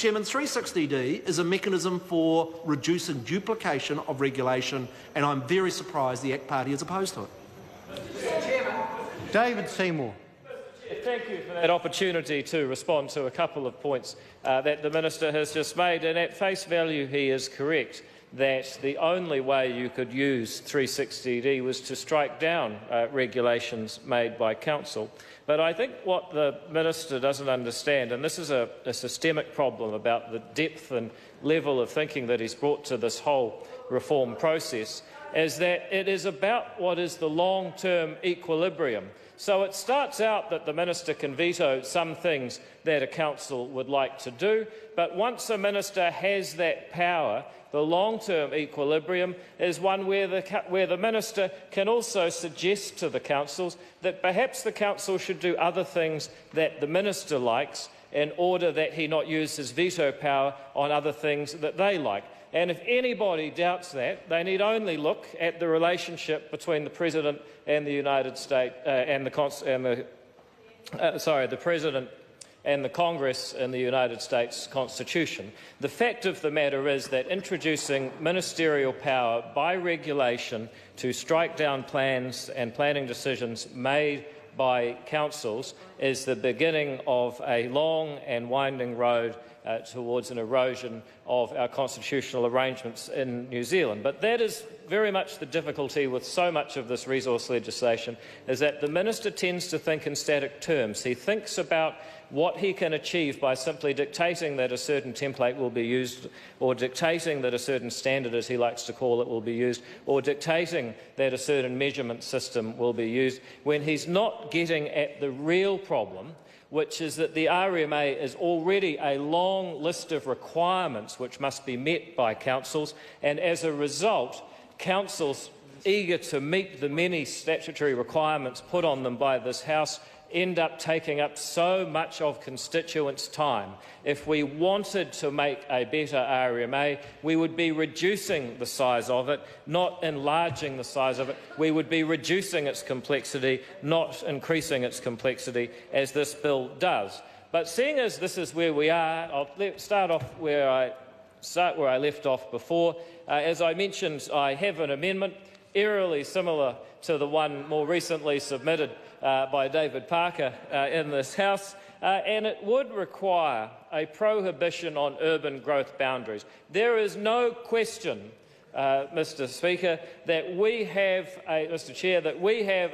Chairman, 360D is a mechanism for reducing duplication of regulation, and I'm very surprised the ACT Party is opposed to it. David Seymour. Thank you for that opportunity to respond to a couple of points that the Minister has just made. And at face value, he is correct that the only way you could use 360D was to strike down regulations made by Council. But I think what the Minister doesn't understand, and this is a systemic problem about the depth and level of thinking that he's brought to this whole reform process, is that it is about what is the long-term equilibrium. So it starts out that the Minister can veto some things that a council would like to do, but once a Minister has that power, the long-term equilibrium is one where the Minister can also suggest to the councils that perhaps the council should do other things that the Minister likes in order that he not use his veto power on other things that they like. And if anybody doubts that, they need only look at the relationship between the President and the United States the President and the Congress in the United States Constitution. The fact of the matter is that introducing ministerial power by regulation to strike down plans and planning decisions made by councils is the beginning of a long and winding road towards an erosion of our constitutional arrangements in New Zealand. But that is very much the difficulty with so much of this resource legislation, is that the Minister tends to think in static terms. He thinks about what he can achieve by simply dictating that a certain template will be used, or dictating that a certain standard, as he likes to call it, will be used, or dictating that a certain measurement system will be used, when he's not getting at the real problem, which is that the RMA is already a long list of requirements which must be met by councils, and as a result, councils eager to meet the many statutory requirements put on them by this House end up taking up so much of constituents' time. If we wanted to make a better RMA, we would be reducing the size of it, not enlarging the size of it. We would be reducing its complexity, not increasing its complexity, as this bill does. But seeing as this is where we are, I'll start where I left off before. As I mentioned, I have an amendment eerily similar to the one more recently submitted by David Parker in this House, and it would require a prohibition on urban growth boundaries. There is no question, Mr. Speaker, that we have a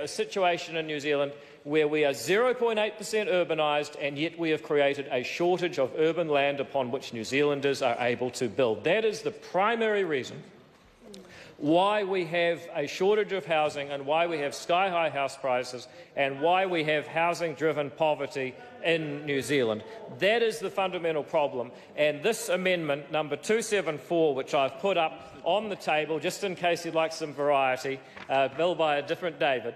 situation in New Zealand where we are 0.8% urbanised, and yet we have created a shortage of urban land upon which New Zealanders are able to build. That is the primary reason why we have a shortage of housing, and why we have sky-high house prices, and why we have housing-driven poverty in New Zealand. That is the fundamental problem, and this amendment, number 274, which I've put up on the table, just in case you'd like some variety, bill by a different David,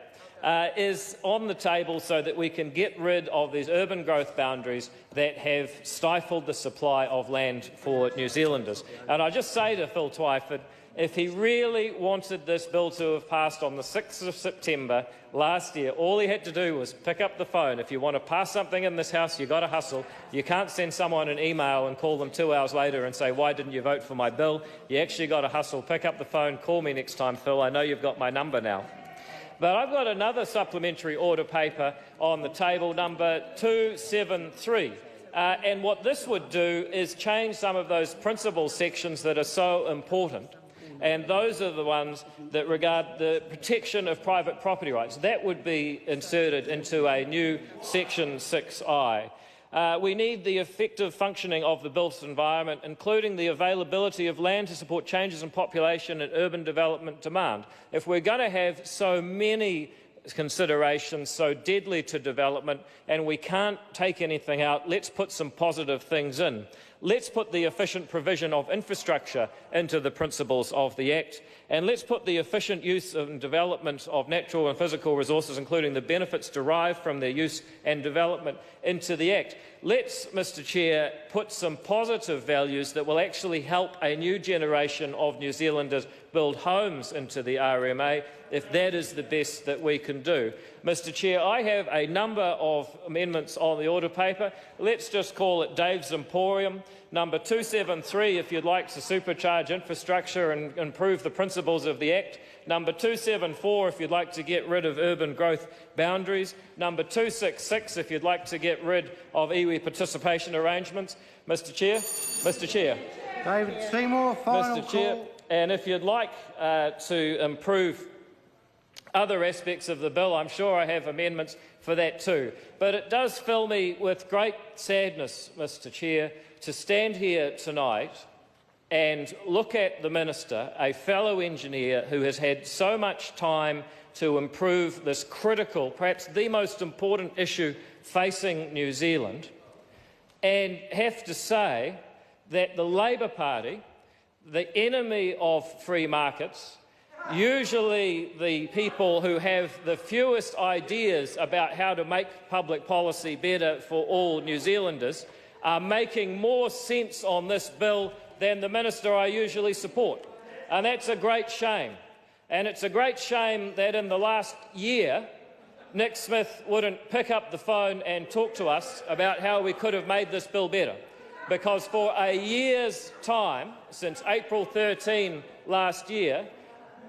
is on the table so that we can get rid of these urban growth boundaries that have stifled the supply of land for New Zealanders. And I just say to Phil Twyford, if he really wanted this bill to have passed on the 6th of September last year, all he had to do was pick up the phone. If you want to pass something in this House, you've got to hustle. You can't send someone an email and call them 2 hours later and say, why didn't you vote for my bill? You actually got to hustle. Pick up the phone. Call me next time, Phil. I know you've got my number now. But I've got another supplementary order paper on the table, number 273. And what this would do is change some of those principal sections that are so important. And those are the ones that regard the protection of private property rights. That would be inserted into a new Section 6I. We need the effective functioning of the built environment, including the availability of land to support changes in population and urban development demand. If we're going to have so many considerations so deadly to development and we can't take anything out, let's put some positive things in. Let's put the efficient provision of infrastructure into the principles of the Act, and let's put the efficient use and development of natural and physical resources, including the benefits derived from their use and development, into the Act. Let's, Mr. Chair, put some positive values that will actually help a new generation of New Zealanders build homes into the RMA, if that is the best that we can do. Mr Chair, I have a number of amendments on the order paper. Let's just call it Dave's Emporium. Number 273, if you'd like to supercharge infrastructure and improve the principles of the Act. Number 274, if you'd like to get rid of urban growth boundaries. Number 266, if you'd like to get rid of iwi participation arrangements. Mr Chair. David Seymour, final Mr Chair, call. and if you'd like to improve other aspects of the bill, I'm sure I have amendments for that too. But it does fill me with great sadness, Mr Chair, to stand here tonight and look at the Minister, a fellow engineer who has had so much time to improve this critical, perhaps the most important issue facing New Zealand, and have to say that the Labour Party, the enemy of free markets, usually the people who have the fewest ideas about how to make public policy better for all New Zealanders, are making more sense on this bill than the Minister I usually support. And that's a great shame. And it's a great shame that in the last year, Nick Smith wouldn't pick up the phone and talk to us about how we could have made this bill better. Because for a year's time, since April 13 last year,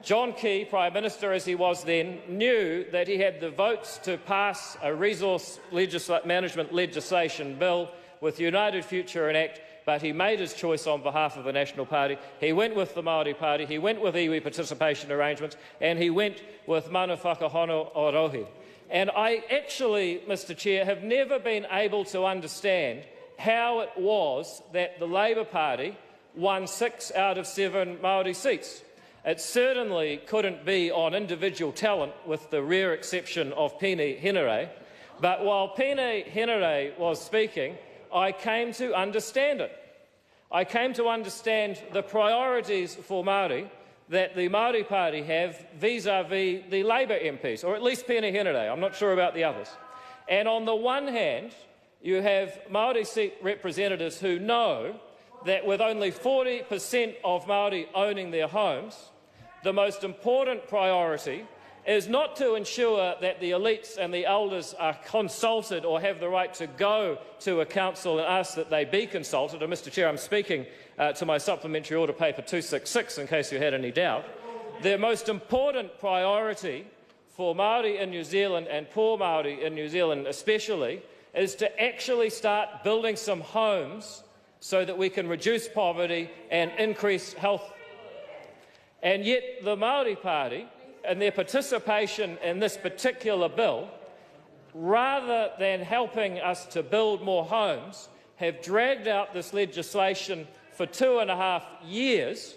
John Key, Prime Minister as he was then, knew that he had the votes to pass a resource management legislation bill with United Future Act, but he made his choice on behalf of the National Party. He went with the Māori Party, he went with iwi participation arrangements, and he went with mana whakahono orohi. And I actually, Mr Chair, have never been able to understand how it was that the Labour Party won 6 out of 7 Māori seats. It certainly couldn't be on individual talent, with the rare exception of Pene Henare. But while Pene Henare was speaking, I came to understand it. I came to understand the priorities for Māori that the Māori Party have vis-à-vis the Labour MPs, or at least Pene Henare. I'm not sure about the others. And on the one hand, you have Māori seat representatives who know that with only 40% of Māori owning their homes, the most important priority is not to ensure that the elites and the elders are consulted or have the right to go to a council and ask that they be consulted. And, Mr Chair, I'm speaking to my supplementary order paper 266 in case you had any doubt. The most important priority for Māori in New Zealand, and poor Māori in New Zealand especially, is to actually start building some homes so that we can reduce poverty and increase health. And yet the Māori Party, and their participation in this particular bill, rather than helping us to build more homes, have dragged out this legislation for 2.5 years,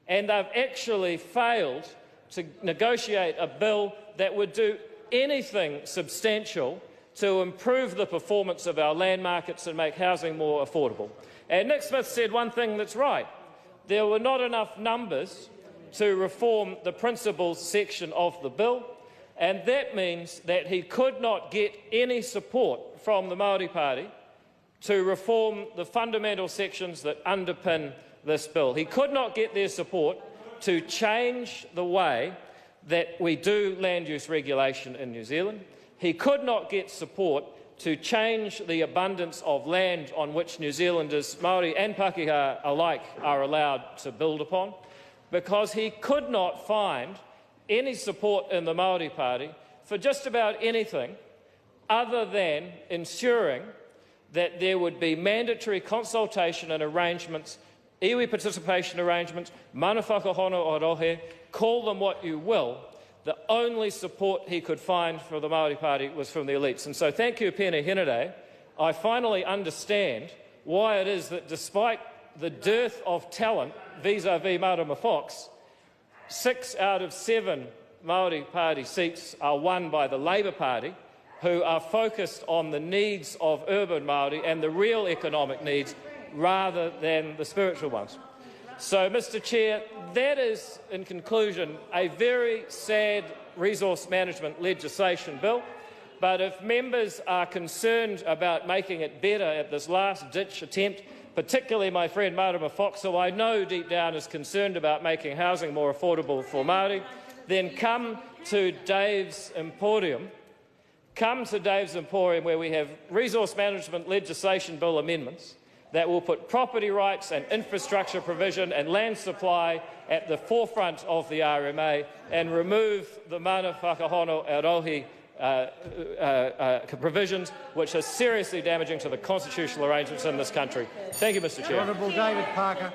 and they've actually failed to negotiate a bill that would do anything substantial to improve the performance of our land markets and make housing more affordable. And Nick Smith said one thing that's right. There were not enough numbers to reform the principles section of the bill, and that means that he could not get any support from the Māori Party to reform the fundamental sections that underpin this bill. He could not get their support to change the way that we do land use regulation in New Zealand. He could not get support to change the abundance of land on which New Zealanders, Māori and Pākehā alike, are allowed to build upon, because he could not find any support in the Māori Party for just about anything other than ensuring that there would be mandatory consultation and arrangements, iwi participation arrangements, mana whakahono orohi, call them what you will. The only support he could find for the Māori Party was from the elites. And so thank you, Pene Henare. I finally understand why it is that despite the dearth of talent vis-à-vis Marama Fox, 6 out of 7 Māori Party seats are won by the Labour Party, who are focused on the needs of urban Māori and the real economic needs rather than the spiritual ones. So, Mr Chair, that is, in conclusion, a very sad resource management legislation bill. But if members are concerned about making it better at this last-ditch attempt, particularly my friend Marama Fox, who I know deep down is concerned about making housing more affordable for Māori, then come to Dave's Emporium, come to Dave's Emporium where we have resource management legislation bill amendments that will put property rights and infrastructure provision and land supply at the forefront of the RMA and remove the mana whakahono arohi provisions which are seriously damaging to the constitutional arrangements in this country. Thank you, Mr Chair. Honourable David Parker.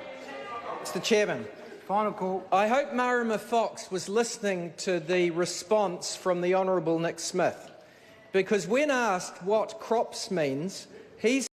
Mr Chairman, final call. I hope Marama Fox was listening to the response from the Honourable Nick Smith, because when asked what crops means, he's